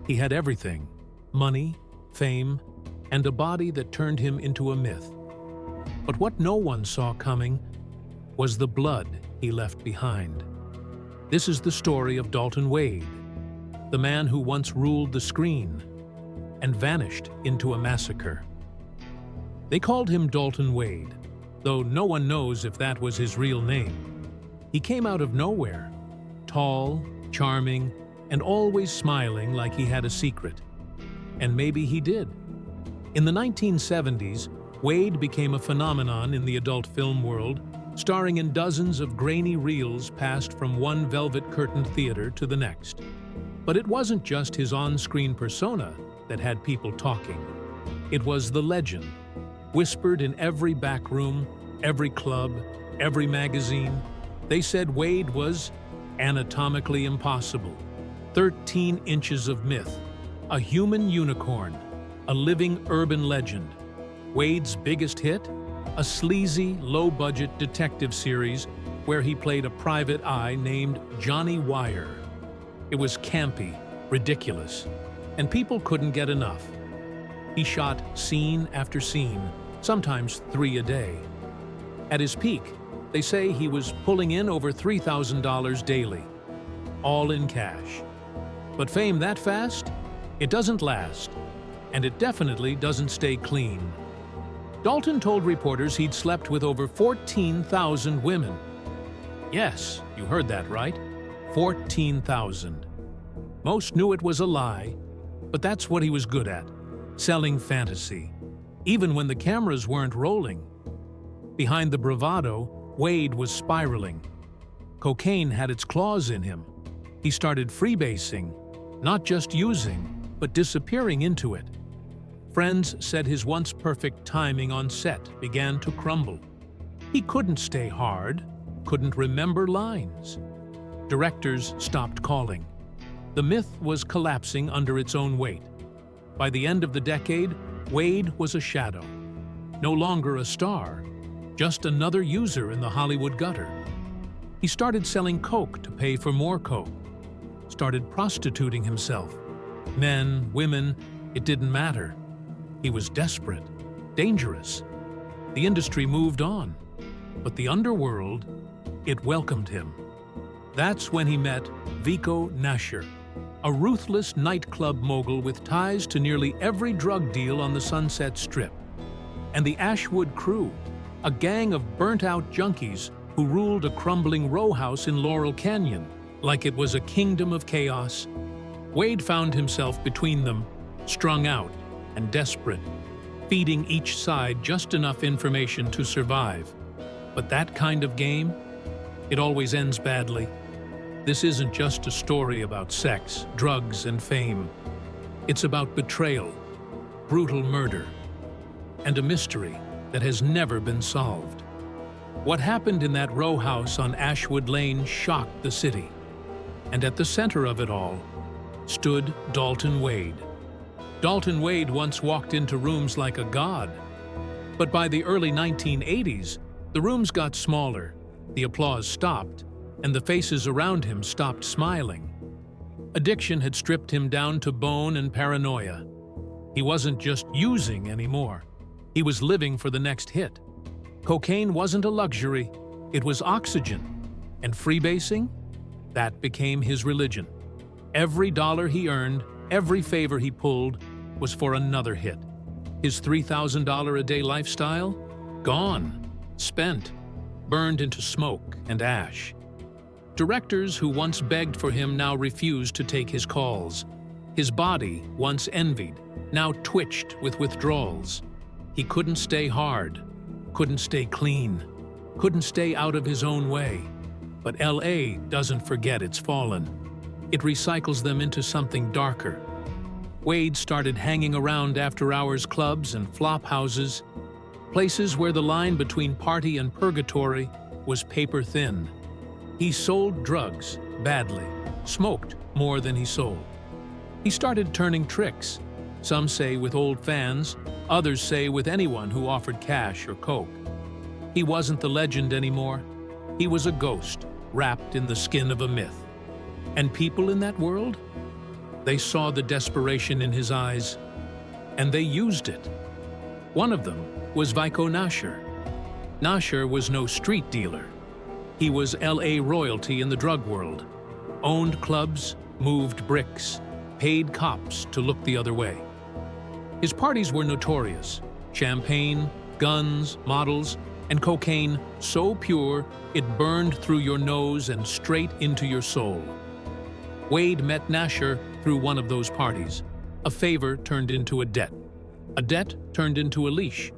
He had everything: money, fame, and a body that turned him into a myth. But what no one saw coming was the blood he left behind. This is the story of Dalton Wade, the man who once ruled the screen and vanished into a massacre. They called him Dalton Wade, though no one knows if that was his real name. He came out of nowhere, tall, charming, and always smiling like he had a secret. And maybe he did. In the 1970s, Wade became a phenomenon in the adult film world, starring in dozens of grainy reels passed from one velvet-curtained theater to the next. But it wasn't just his on-screen persona that had people talking. It was the legend, whispered in every back room, every club, every magazine. They said Wade was anatomically impossible, 13 inches of myth, a human unicorn, a living urban legend. Wade's biggest hit? A sleazy, low-budget detective series where he played a private eye named Johnny Wire. It was campy, ridiculous, and people couldn't get enough. He shot scene after scene, sometimes 3 a day. At his peak, they say he was pulling in over $3,000 daily, all in cash. But fame that fast? It doesn't last, and it definitely doesn't stay clean. Dalton told reporters he'd slept with over 14,000 women. Yes, you heard that right, 14,000. Most knew it was a lie, but that's what he was good at, selling fantasy, even when the cameras weren't rolling. Behind the bravado, Wade was spiraling. Cocaine had its claws in him. He started freebasing, not just using, but disappearing into it. Friends said his once perfect timing on set began to crumble. He couldn't stay hard, couldn't remember lines. Directors stopped calling. The myth was collapsing under its own weight. By the end of the decade, Wade was a shadow. No longer a star, just another user in the Hollywood gutter. He started selling coke to pay for more coke. Started prostituting himself. Men, women, it didn't matter. He was desperate, dangerous. The industry moved on, but the underworld, it welcomed him. That's when he met Vico Nasher, a ruthless nightclub mogul with ties to nearly every drug deal on the Sunset Strip. And the Ashwood crew, a gang of burnt-out junkies who ruled a crumbling row house in Laurel Canyon like it was a kingdom of chaos. Wade found himself between them, strung out and desperate, feeding each side just enough information to survive. But that kind of game, it always ends badly. This isn't just a story about sex, drugs, and fame. It's about betrayal, brutal murder, and a mystery that has never been solved. What happened in that row house on Ashwood Lane shocked the city. And at the center of it all stood Dalton Wade. Dalton Wade once walked into rooms like a god. But by the early 1980s, the rooms got smaller, the applause stopped, and the faces around him stopped smiling. Addiction had stripped him down to bone and paranoia. He wasn't just using anymore. He was living for the next hit. Cocaine wasn't a luxury, it was oxygen. And freebasing? That became his religion. Every dollar he earned, every favor he pulled, was for another hit. His $3,000 a day lifestyle? Gone, spent, burned into smoke and ash. Directors who once begged for him now refused to take his calls. His body, once envied, now twitched with withdrawals. He couldn't stay hard, couldn't stay clean, couldn't stay out of his own way. But LA doesn't forget its fallen. It recycles them into something darker. Wade started hanging around after-hours clubs and flop houses, places where the line between party and purgatory was paper-thin. He sold drugs badly, smoked more than he sold. He started turning tricks, some say with old fans, others say with anyone who offered cash or coke. He wasn't the legend anymore. He was a ghost, wrapped in the skin of a myth. And people in that world? They saw the desperation in his eyes, and they used it. One of them was Vico Nasher. Nasher was no street dealer. He was LA royalty in the drug world. Owned clubs, moved bricks, paid cops to look the other way. His parties were notorious. Champagne, guns, models, and cocaine so pure it burned through your nose and straight into your soul. Wade met Nasher through one of those parties. A favor turned into a debt. A debt turned into a leash.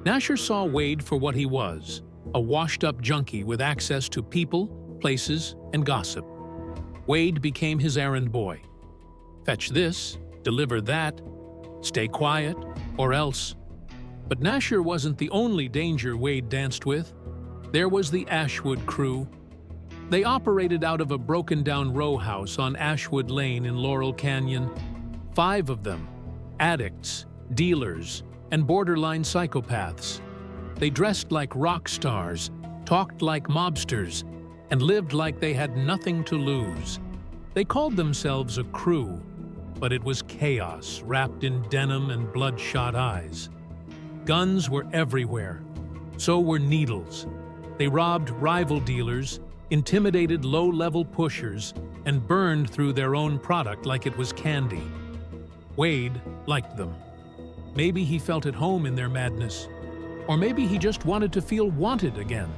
Nasher saw Wade for what he was, a washed-up junkie with access to people, places, and gossip. Wade became his errand boy. Fetch this, deliver that, stay quiet, or else. But Nasher wasn't the only danger Wade danced with. There was the Ashwood crew. They operated out of a broken-down row house on Ashwood Lane in Laurel Canyon. 5 of them, addicts, dealers, and borderline psychopaths. They dressed like rock stars, talked like mobsters, and lived like they had nothing to lose. They called themselves a crew, but it was chaos wrapped in denim and bloodshot eyes. Guns were everywhere. So were needles. They robbed rival dealers, intimidated low-level pushers, and burned through their own product like it was candy. Wade liked them. Maybe he felt at home in their madness, or maybe he just wanted to feel wanted again.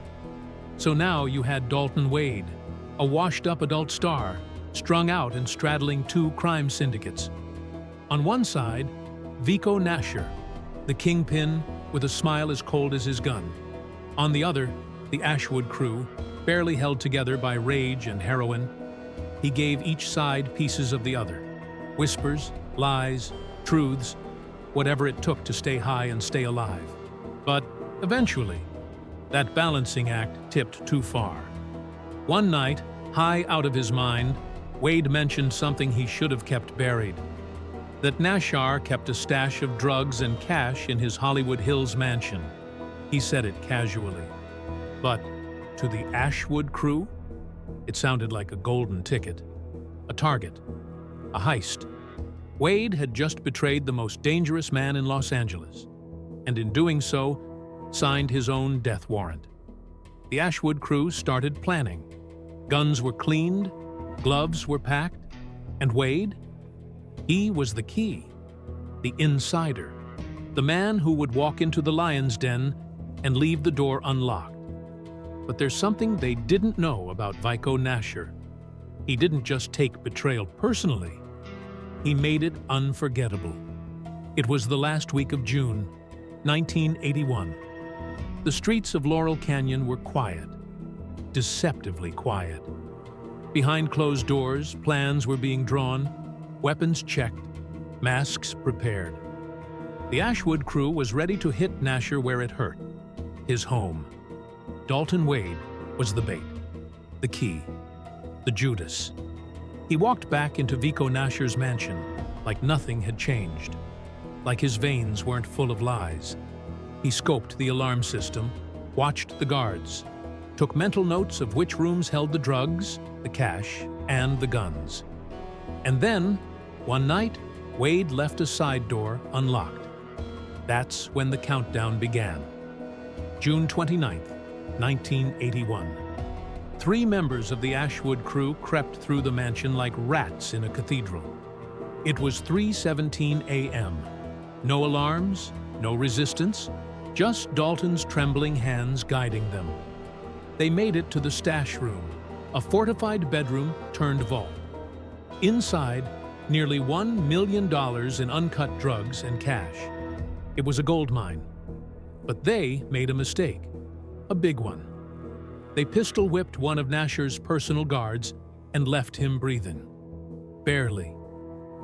So now you had Dalton Wade, a washed-up adult star, strung out and straddling 2 crime syndicates. On one side, Vico Nasher, the kingpin with a smile as cold as his gun. On the other, the Ashwood crew, barely held together by rage and heroin. He gave each side pieces of the other. Whispers, lies, truths, whatever it took to stay high and stay alive. But eventually, that balancing act tipped too far. One night, high out of his mind, Wade mentioned something he should have kept buried. That Nasher kept a stash of drugs and cash in his Hollywood Hills mansion. He said it casually. But to the Ashwood crew, it sounded like a golden ticket, a target, a heist. Wade had just betrayed the most dangerous man in Los Angeles, and in doing so, signed his own death warrant. The Ashwood crew started planning. Guns were cleaned, gloves were packed, and Wade? He was the key, the insider, the man who would walk into the lion's den and leave the door unlocked. But there's something they didn't know about Vico Nasher. He didn't just take betrayal personally. He made it unforgettable. It was the last week of June, 1981. The streets of Laurel Canyon were quiet, deceptively quiet. Behind closed doors, plans were being drawn, weapons checked, masks prepared. The Ashwood crew was ready to hit Nasher where it hurt, his home. Dalton Wade was the bait, the key, the Judas. He walked back into Vico Nasher's mansion like nothing had changed, like his veins weren't full of lies. He scoped the alarm system, watched the guards, took mental notes of which rooms held the drugs, the cash, and the guns. And then, one night, Wade left a side door unlocked. That's when the countdown began. June 29th, 1981. 3 members of the Ashwood crew crept through the mansion like rats in a cathedral. It was 3:17 a.m. No alarms, no resistance, just Dalton's trembling hands guiding them. They made it to the stash room, a fortified bedroom turned vault. Inside, nearly $1 million in uncut drugs and cash. It was a gold mine. But they made a mistake, a big one. They pistol-whipped one of Nasher's personal guards and left him breathing. Barely.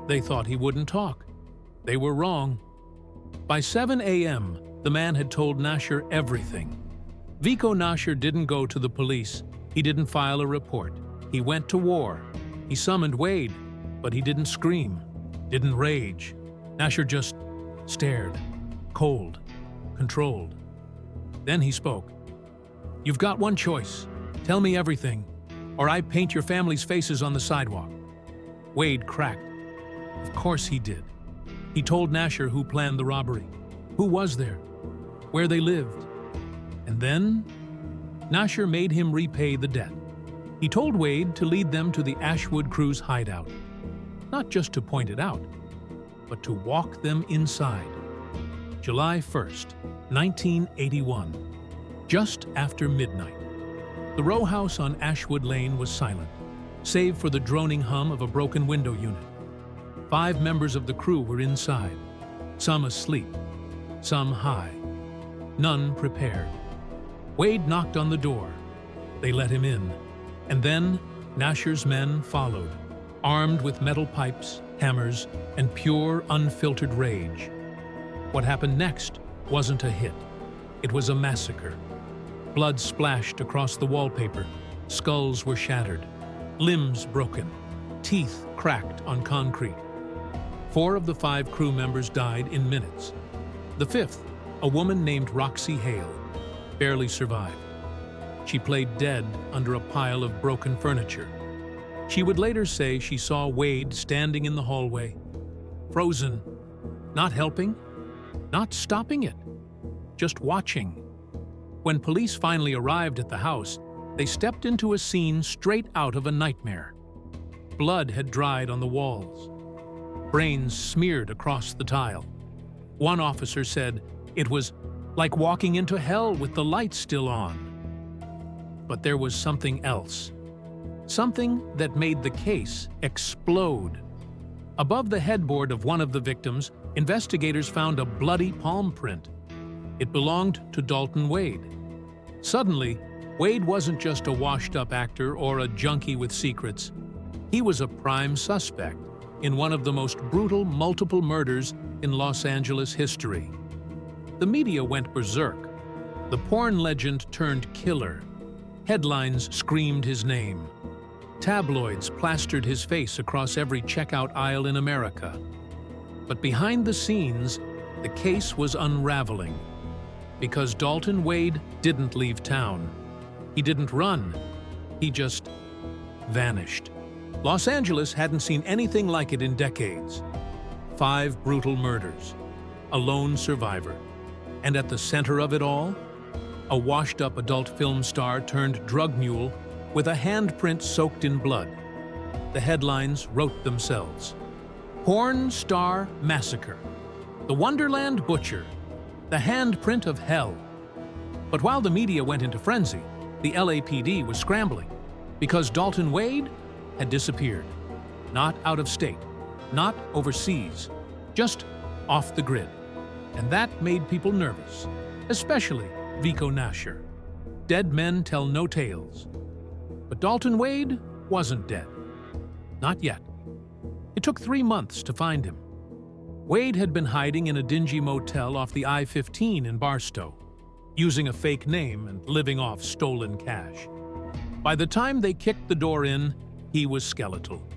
They thought he wouldn't talk. They were wrong. By 7 a.m., the man had told Nasher everything. Vico Nasher didn't go to the police. He didn't file a report. He went to war. He summoned Wade, but he didn't scream, didn't rage. Nasher just stared, cold, controlled. Then he spoke. "You've got one choice. Tell me everything, or I paint your family's faces on the sidewalk." Wade cracked. Of course he did. He told Nasher who planned the robbery, who was there, where they lived. And then, Nasher made him repay the debt. He told Wade to lead them to the Ashwood crew's hideout, not just to point it out, but to walk them inside. July 1st, 1981, just after midnight. The row house on Ashwood Lane was silent, save for the droning hum of a broken window unit. 5 members of the crew were inside, some asleep, some high, none prepared. Wade knocked on the door. They let him in, and then Nasher's men followed, armed with metal pipes, hammers, and pure, unfiltered rage. What happened next wasn't a hit. It was a massacre. Blood splashed across the wallpaper, skulls were shattered, limbs broken, teeth cracked on concrete. 4 of the 5 crew members died in minutes. The 5th, a woman named Roxy Hale, barely survived. She played dead under a pile of broken furniture. She would later say she saw Wade standing in the hallway, frozen, not helping, not stopping it, just watching. When police finally arrived at the house, they stepped into a scene straight out of a nightmare. Blood had dried on the walls. Brains smeared across the tile. One officer said it was like walking into hell with the lights still on. But there was something else. Something that made the case explode. Above the headboard of one of the victims, investigators found a bloody palm print. It belonged to Dalton Wade. Suddenly, Wade wasn't just a washed-up actor or a junkie with secrets. He was a prime suspect in one of the most brutal multiple murders in Los Angeles history. The media went berserk. The porn legend turned killer. Headlines screamed his name. Tabloids plastered his face across every checkout aisle in America. But behind the scenes, the case was unraveling. Because Dalton Wade didn't leave town. He didn't run. He just vanished. Los Angeles hadn't seen anything like it in decades. 5 brutal murders, a lone survivor, and at the center of it all, a washed-up adult film star turned drug mule with a handprint soaked in blood. The headlines wrote themselves. Porn Star Massacre. The Wonderland Butcher. The Handprint of Hell. But while the media went into frenzy, the LAPD was scrambling because Dalton Wade had disappeared. Not out of state, not overseas, just off the grid. And that made people nervous, especially Vico Nasher. Dead men tell no tales. But Dalton Wade wasn't dead. Not yet. It took 3 months to find him. Wade had been hiding in a dingy motel off the I-15 in Barstow, using a fake name and living off stolen cash. By the time they kicked the door in, he was skeletal.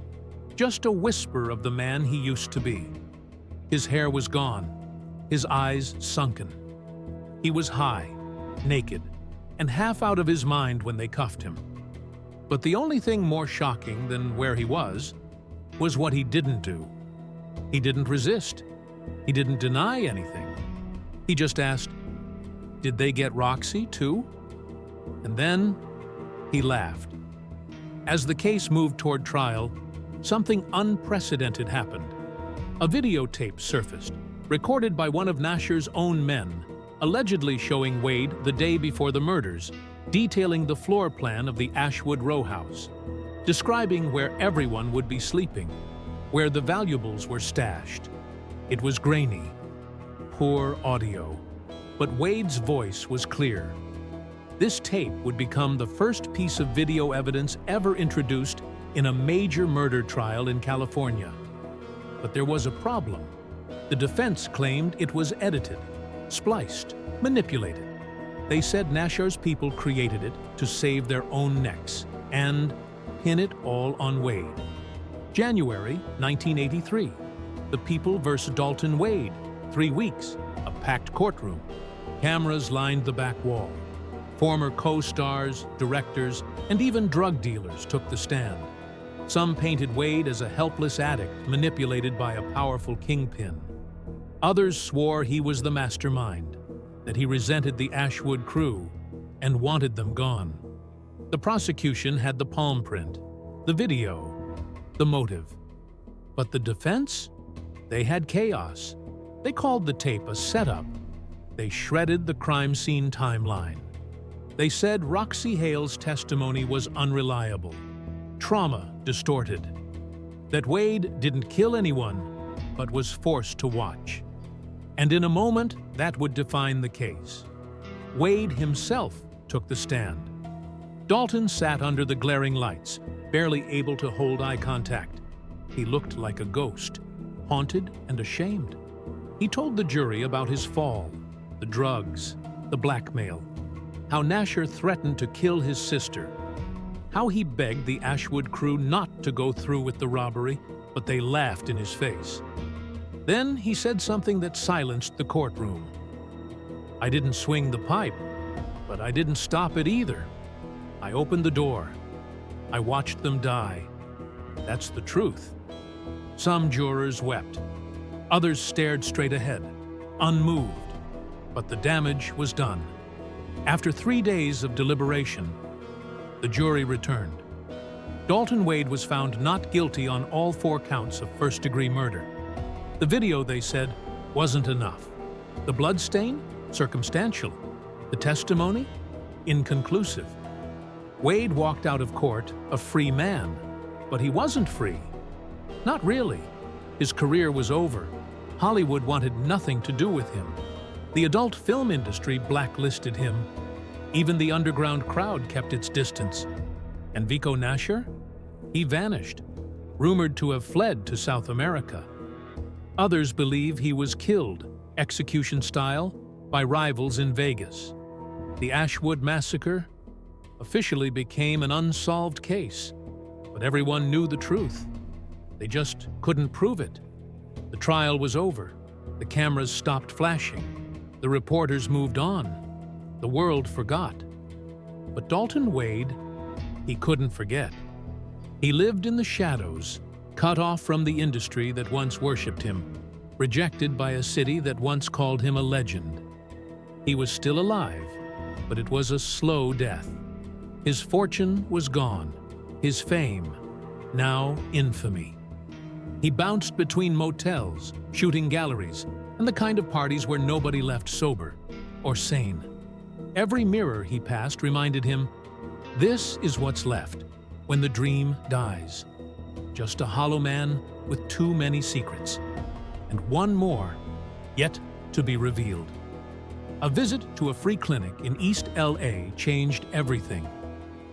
Just a whisper of the man he used to be. His hair was gone, his eyes sunken. He was high, naked, and half out of his mind when they cuffed him. But the only thing more shocking than where he was what he didn't do. He didn't resist. He didn't deny anything. He just asked, "Did they get Roxy too?" And then he laughed. As the case moved toward trial, something unprecedented happened. A videotape surfaced, recorded by one of Nasher's own men, allegedly showing Wade the day before the murders, detailing the floor plan of the Ashwood row house, describing where everyone would be sleeping, where the valuables were stashed. It was grainy, poor audio, but Wade's voice was clear. This tape would become the first piece of video evidence ever introduced in a major murder trial in California. But there was a problem. The defense claimed it was edited, spliced, manipulated. They said Nasher's people created it to save their own necks and pin it all on Wade. January 1983. The People vs. Dalton Wade. 3 weeks. A packed courtroom. Cameras lined the back wall. Former co-stars, directors, and even drug dealers took the stand. Some painted Wade as a helpless addict manipulated by a powerful kingpin. Others swore he was the mastermind, that he resented the Ashwood crew and wanted them gone. The prosecution had the palm print, the video, the motive. But the defense? They had chaos. They called the tape a setup. They shredded the crime scene timeline. They said Roxy Hale's testimony was unreliable, trauma distorted, that Wade didn't kill anyone, but was forced to watch. And in a moment, that would define the case. Wade himself took the stand. Dalton sat under the glaring lights, barely able to hold eye contact. He looked like a ghost, haunted and ashamed. He told the jury about his fall, the drugs, the blackmail, how Nasher threatened to kill his sister, how he begged the Ashwood crew not to go through with the robbery, but they laughed in his face. Then he said something that silenced the courtroom. "I didn't swing the pipe, but I didn't stop it either. I opened the door. I watched them die. That's the truth." Some jurors wept. Others stared straight ahead, unmoved. But the damage was done. After 3 days of deliberation, the jury returned. Dalton Wade was found not guilty on all 4 counts of first-degree murder. The video, they said, wasn't enough. The bloodstain? Circumstantial. The testimony? Inconclusive. Wade walked out of court a free man, but he wasn't free. Not really. His career was over. Hollywood wanted nothing to do with him. The adult film industry blacklisted him. Even the underground crowd kept its distance. And Vico Nasher? He vanished, rumored to have fled to South America. Others believe he was killed, execution style, by rivals in Vegas. The Ashwood Massacre officially became an unsolved case, but everyone knew the truth. They just couldn't prove it. The trial was over. The cameras stopped flashing. The reporters moved on. The world forgot. But Dalton Wade, he couldn't forget. He lived in the shadows, cut off from the industry that once worshipped him, rejected by a city that once called him a legend. He was still alive, but it was a slow death. His fortune was gone, his fame, now infamy. He bounced between motels, shooting galleries, and the kind of parties where nobody left sober or sane. Every mirror he passed reminded him, this is what's left when the dream dies. Just a hollow man with too many secrets, and one more yet to be revealed. A visit to a free clinic in East LA changed everything.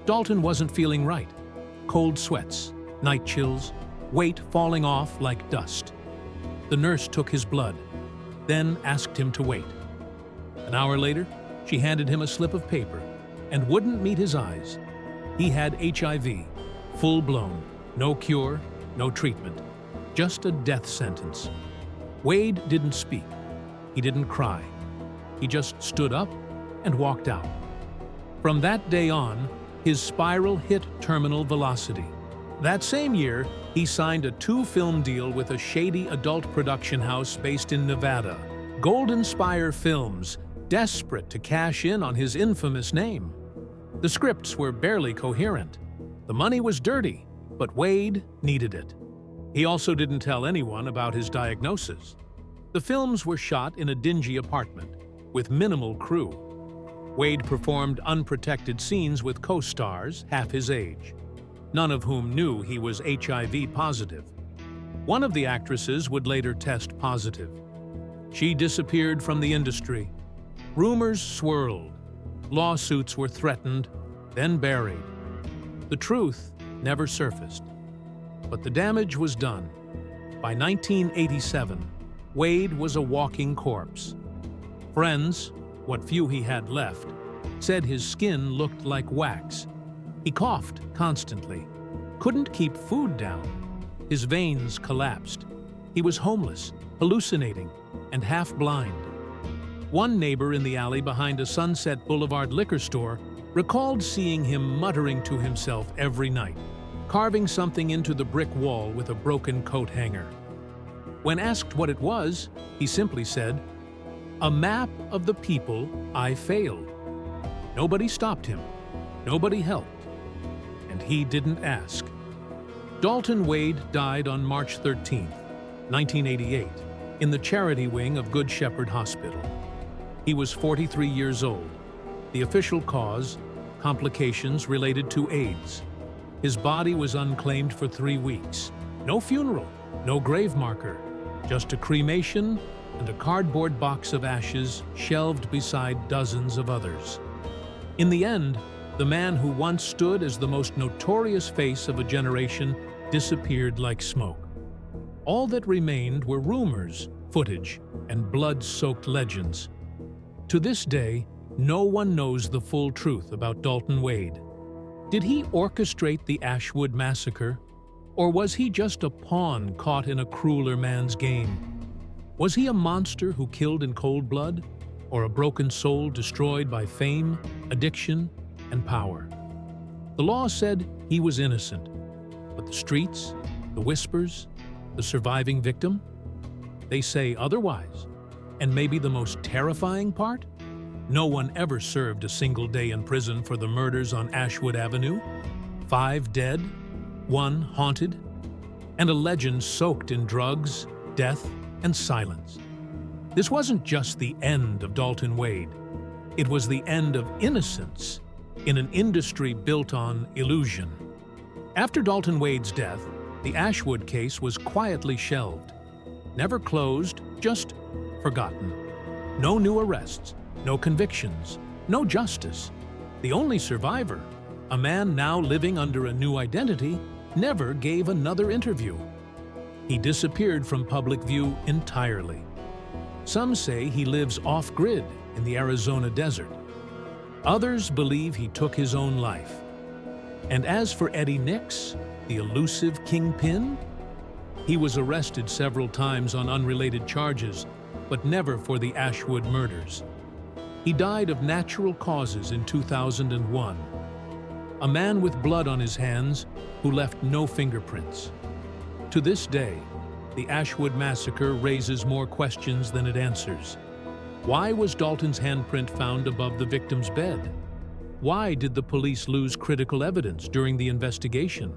Dalton wasn't feeling right. Cold sweats, night chills, weight falling off like dust. The nurse took his blood, then asked him to wait. An hour later, she handed him a slip of paper and wouldn't meet his eyes. He had HIV, full-blown, no cure, no treatment, just a death sentence. Wade didn't speak. He didn't cry. He just stood up and walked out. From that day on, his spiral hit terminal velocity. That same year, he signed a 2-film deal with a shady adult production house based in Nevada, Golden Spire Films, desperate to cash in on his infamous name. The scripts were barely coherent. The money was dirty, but Wade needed it. He also didn't tell anyone about his diagnosis. The films were shot in a dingy apartment, with minimal crew. Wade performed unprotected scenes with co-stars half his age, none of whom knew he was HIV positive. One of the actresses would later test positive. She disappeared from the industry. Rumors swirled. Lawsuits were threatened, then buried. The truth never surfaced. But the damage was done. By 1987, Wade was a walking corpse. Friends, what few he had left, said his skin looked like wax. He coughed constantly, couldn't keep food down. His veins collapsed. He was homeless, hallucinating, and half-blind. One neighbor in the alley behind a Sunset Boulevard liquor store recalled seeing him muttering to himself every night, carving something into the brick wall with a broken coat hanger. When asked what it was, he simply said, "A map of the people I failed." Nobody stopped him. Nobody helped. And he didn't ask. Dalton Wade died on March 13, 1988, in the charity wing of Good Shepherd Hospital. He was 43 years old. The official cause, complications related to AIDS. His body was unclaimed for 3 weeks. No funeral, no grave marker, just a cremation and a cardboard box of ashes shelved beside dozens of others. In the end, the man who once stood as the most notorious face of a generation disappeared like smoke. All that remained were rumors, footage, and blood-soaked legends. To this day, no one knows the full truth about Dalton Wade. Did he orchestrate the Ashwood Massacre? Or was he just a pawn caught in a crueler man's game? Was he a monster who killed in cold blood? Or a broken soul destroyed by fame, addiction, and power? The law said he was innocent, but the streets, the whispers, the surviving victim? They say otherwise. And maybe the most terrifying part? No one ever served a single day in prison for the murders on Ashwood Avenue. 5 dead, 1 haunted, and a legend soaked in drugs, death, and silence. This wasn't just the end of Dalton Wade. It was the end of innocence in an industry built on illusion. After Dalton Wade's death, the Ashwood case was quietly shelved. Never closed, just forgotten. No new arrests, no convictions, no justice. The only survivor, a man now living under a new identity, never gave another interview. He disappeared from public view entirely. Some say he lives off-grid in the Arizona desert. Others believe he took his own life. And as for Eddie Nix, the elusive kingpin, he was arrested several times on unrelated charges, but never for the Ashwood murders. He died of natural causes in 2001. A man with blood on his hands who left no fingerprints. To this day, the Ashwood Massacre raises more questions than it answers. Why was Dalton's handprint found above the victim's bed? Why did the police lose critical evidence during the investigation?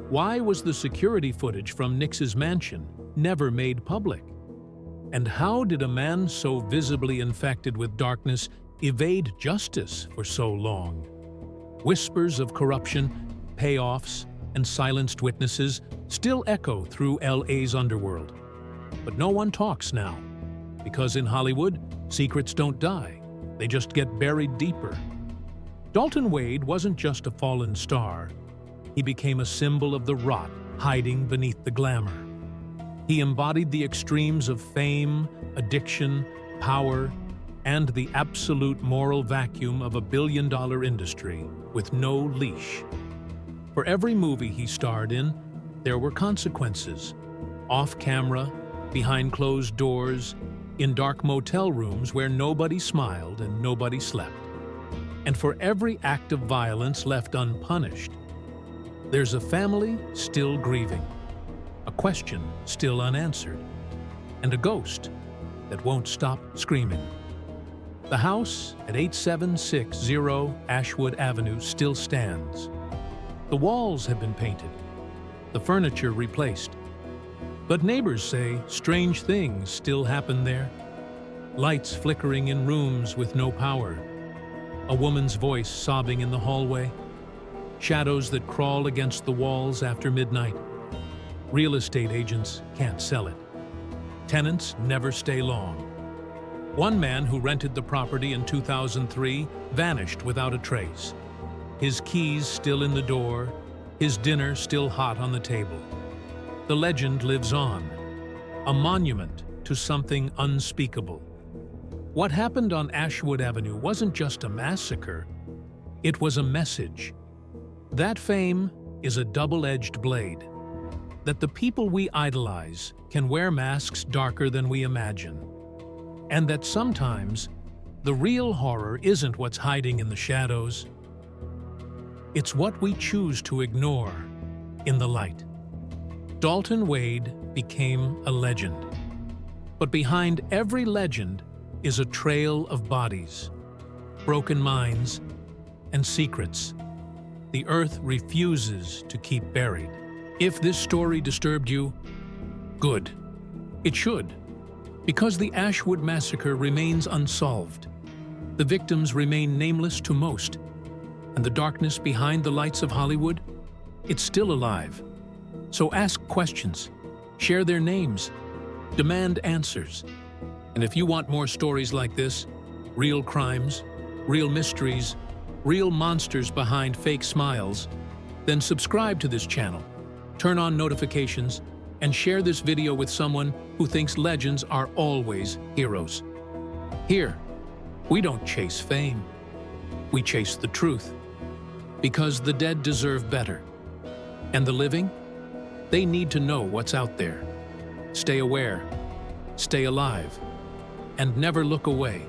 Why was the security footage from Nix's mansion never made public? And how did a man so visibly infected with darkness evade justice for so long? Whispers of corruption, payoffs, and silenced witnesses still echo through LA's underworld. But no one talks now, because in Hollywood, secrets don't die, they just get buried deeper. Dalton Wade wasn't just a fallen star. He became a symbol of the rot hiding beneath the glamour. He embodied the extremes of fame, addiction, power, and the absolute moral vacuum of a billion-dollar industry with no leash. For every movie he starred in, there were consequences. Off-camera, behind closed doors, in dark motel rooms where nobody smiled and nobody slept. And for every act of violence left unpunished, there's a family still grieving, a question still unanswered, and a ghost that won't stop screaming. The house at 8760 Ashwood Avenue still stands. The walls have been painted, the furniture replaced. But neighbors say strange things still happen there. Lights flickering in rooms with no power. A woman's voice sobbing in the hallway. Shadows that crawl against the walls after midnight. Real estate agents can't sell it. Tenants never stay long. One man who rented the property in 2003 vanished without a trace. His keys still in the door, his dinner still hot on the table. The legend lives on, a monument to something unspeakable. What happened on Ashwood Avenue wasn't just a massacre, it was a message. That fame is a double-edged blade. That the people we idolize can wear masks darker than we imagine. And that sometimes, the real horror isn't what's hiding in the shadows. It's what we choose to ignore in the light. Dalton Wade became a legend. But behind every legend is a trail of bodies, broken minds, and secrets the earth refuses to keep buried. If this story disturbed you, good. It should, because the Ashwood Massacre remains unsolved. The victims remain nameless to most, and the darkness behind the lights of Hollywood, it's still alive. So ask questions, share their names, demand answers. And if you want more stories like this, real crimes, real mysteries, real monsters behind fake smiles, then subscribe to this channel, turn on notifications, and share this video with someone who thinks legends are always heroes. Here, we don't chase fame. We chase the truth. Because the dead deserve better. And the living? They need to know what's out there. Stay aware, stay alive, and never look away.